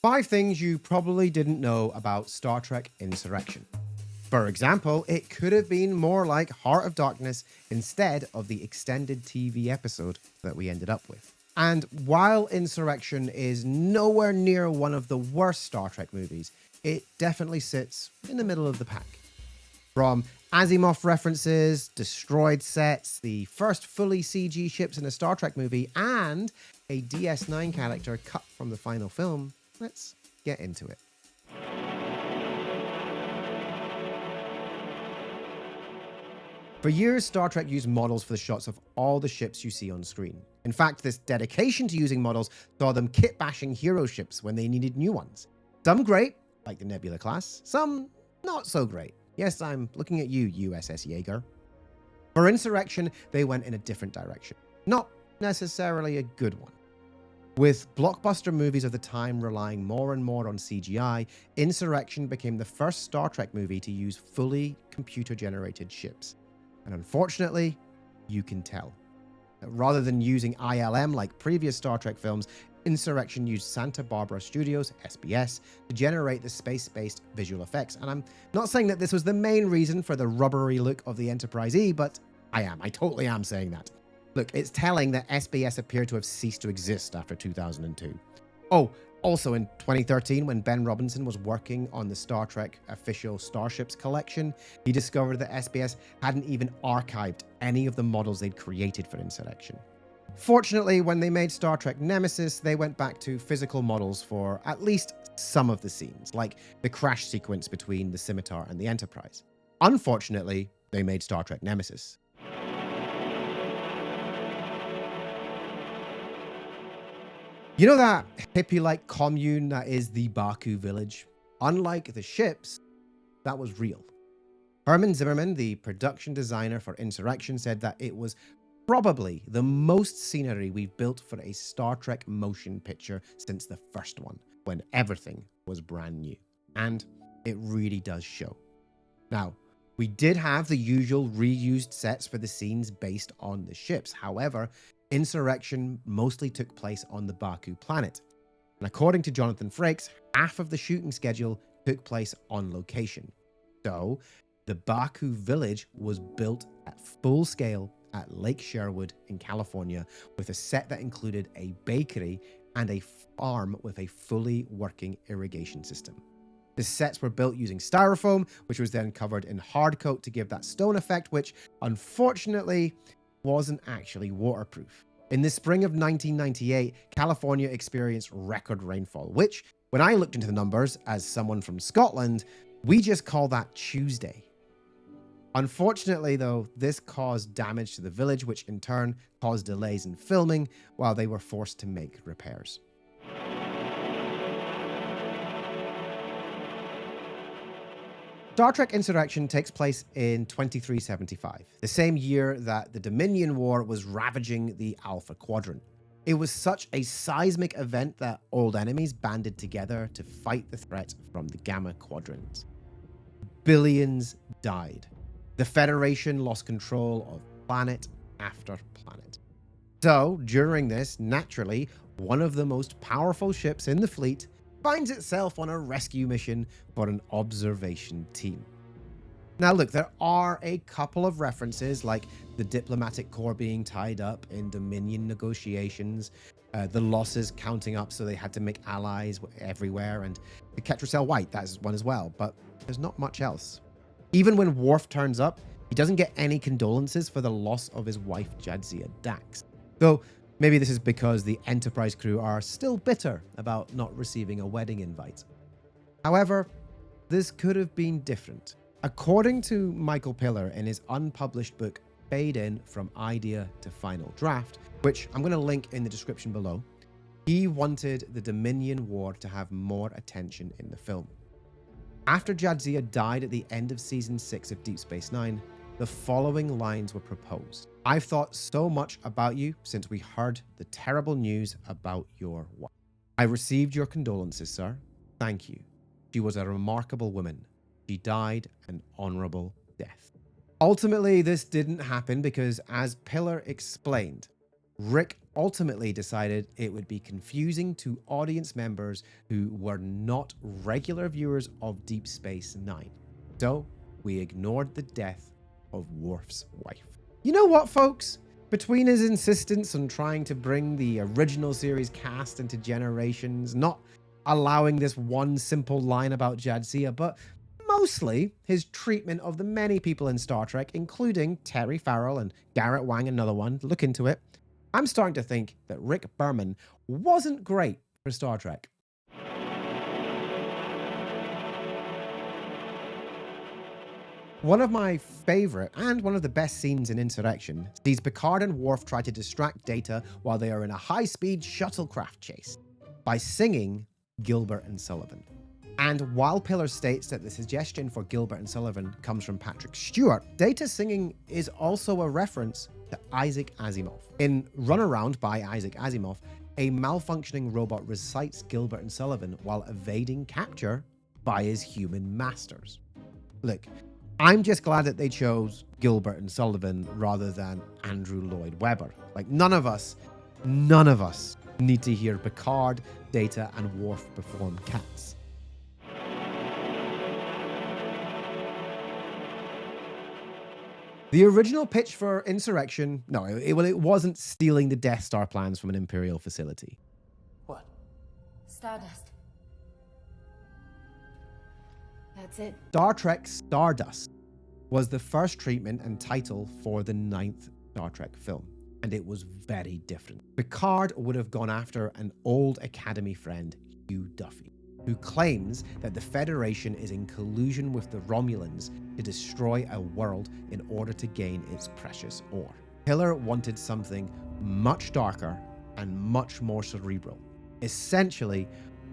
5 things you probably didn't know about Star Trek Insurrection. For example, it could have been more like Heart of Darkness instead of the extended TV episode that we ended up with. And while Insurrection is nowhere near one of the worst Star Trek movies, it definitely sits in the middle of the pack. From Asimov references, destroyed sets, the first fully CG ships in a Star Trek movie, and a DS9 character cut from the final film, let's get into it. For years, Star Trek used models for the shots of all the ships you see on screen. In fact, this dedication to using models saw them kit-bashing hero ships when they needed new ones. Some great, like the Nebula class, some not so great. Yes, I'm looking at you, USS Jaeger. For Insurrection, they went in a different direction. Not necessarily a good one. With blockbuster movies of the time relying more and more on CGI, Insurrection became the first Star Trek movie to use fully computer-generated ships. And unfortunately, you can tell. Rather than using ILM like previous Star Trek films, Insurrection used Santa Barbara Studios, SBS, to generate the space-based visual effects. And I'm not saying that this was the main reason for the rubbery look of the Enterprise E, but I totally am saying that. Look, it's telling that SBS appeared to have ceased to exist after 2002. Oh, also in 2013, when Ben Robinson was working on the Star Trek official Starships collection, he discovered that SBS hadn't even archived any of the models they'd created for Insurrection. Fortunately, when they made Star Trek Nemesis, they went back to physical models for at least some of the scenes, like the crash sequence between the Scimitar and the Enterprise. Unfortunately, they made Star Trek Nemesis. You know that hippie-like commune that is the Baku village? Unlike the ships, that was real. Herman Zimmerman, the production designer for Insurrection, said that it was probably the most scenery we've built for a Star Trek motion picture since the first one, when everything was brand new. And it really does show. Now, we did have the usual reused sets for the scenes based on the ships. However, Insurrection mostly took place on the Baku planet. And according to Jonathan Frakes, half of the shooting schedule took place on location. So, the Baku village was built at full scale at Lake Sherwood in California with a set that included a bakery and a farm with a fully working irrigation system. The sets were built using styrofoam, which was then covered in hard coat to give that stone effect, which unfortunately wasn't actually waterproof. In the spring of 1998, California experienced record rainfall, which, when I looked into the numbers as someone from Scotland, we just call that Tuesday. Unfortunately, though, this caused damage to the village, which in turn caused delays in filming while they were forced to make repairs. Star Trek Insurrection takes place in 2375, the same year that the Dominion War was ravaging the Alpha Quadrant. It was such a seismic event that old enemies banded together to fight the threat from the Gamma Quadrant. Billions died. The Federation lost control of planet after planet. So, during this, naturally, one of the most powerful ships in the fleet finds itself on a rescue mission for an observation team. Now look, there are a couple of references like the diplomatic corps being tied up in Dominion negotiations, the losses counting up so they had to make allies everywhere, and the Ketracel White, that's one as well, but there's not much else. Even when Worf turns up, he doesn't get any condolences for the loss of his wife Jadzia Dax. Though maybe this is because the Enterprise crew are still bitter about not receiving a wedding invite. However, this could have been different. According to Michael Piller in his unpublished book, Fade In From Idea to Final Draft, which I'm going to link in the description below, he wanted the Dominion War to have more attention in the film. After Jadzia died at the end of Season 6 of Deep Space Nine, the following lines were proposed. I've thought so much about you since we heard the terrible news about your wife. I received your condolences, sir. Thank you. She was a remarkable woman. She died an honorable death. Ultimately, this didn't happen because, as Piller explained, Rik ultimately decided it would be confusing to audience members who were not regular viewers of Deep Space Nine. So we ignored the death of Worf's wife. You know what, folks? Between his insistence on trying to bring the original series cast into Generations, not allowing this one simple line about Jadzia, but mostly his treatment of the many people in Star Trek, including Terry Farrell and Garrett Wang, another one, look into it, I'm starting to think that Rick Berman wasn't great for Star Trek. One of my favorite and one of the best scenes in Insurrection sees Picard and Worf try to distract Data while they are in a high-speed shuttlecraft chase by singing Gilbert and Sullivan. And while Pillar states that the suggestion for Gilbert and Sullivan comes from Patrick Stewart, Data singing is also a reference to Isaac Asimov. In Runaround by Isaac Asimov, a malfunctioning robot recites Gilbert and Sullivan while evading capture by his human masters. Look, I'm just glad that they chose Gilbert and Sullivan rather than Andrew Lloyd Webber. Like, none of us need to hear Picard, Data, and Worf perform Cats. The original pitch for Insurrection, it wasn't stealing the Death Star plans from an Imperial facility. What? Stardust. That's it. Star Trek Stardust was the first treatment and title for the 9th Star Trek film, and it was very different. Picard would have gone after an old Academy friend, Hugh Duffy, who claims that the Federation is in collusion with the Romulans to destroy a world in order to gain its precious ore. Piller wanted something much darker and much more cerebral, essentially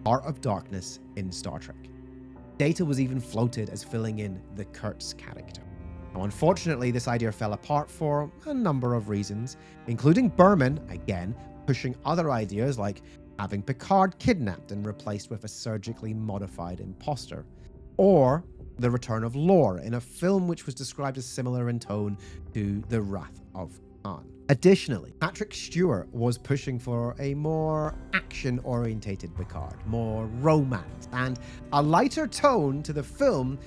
Heart of Darkness in Star Trek. Data was even floated as filling in the Kurtz character. Now, unfortunately, this idea fell apart for a number of reasons, including Berman, again, pushing other ideas like having Picard kidnapped and replaced with a surgically modified imposter, or the return of Lore in a film which was described as similar in tone to The Wrath of Khan. Additionally, Patrick Stewart was pushing for a more action-orientated Picard, more romance, and a lighter tone to the film,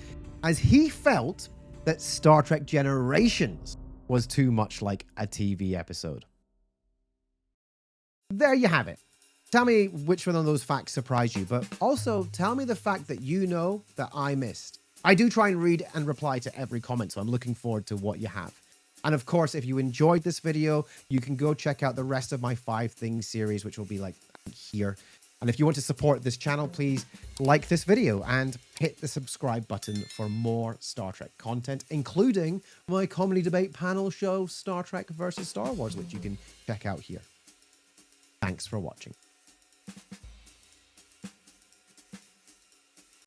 as he felt that Star Trek Generations was too much like a TV episode. There you have it. Tell me which one of those facts surprised you, but also tell me the fact that you know that I missed. I do try and read and reply to every comment, so I'm looking forward to what you have. And of course, if you enjoyed this video, you can go check out the rest of my 5 Things series, which will be like here. And if you want to support this channel, please like this video and hit the subscribe button for more Star Trek content, including my comedy debate panel show, Star Trek versus Star Wars, which you can check out here. Thanks for watching.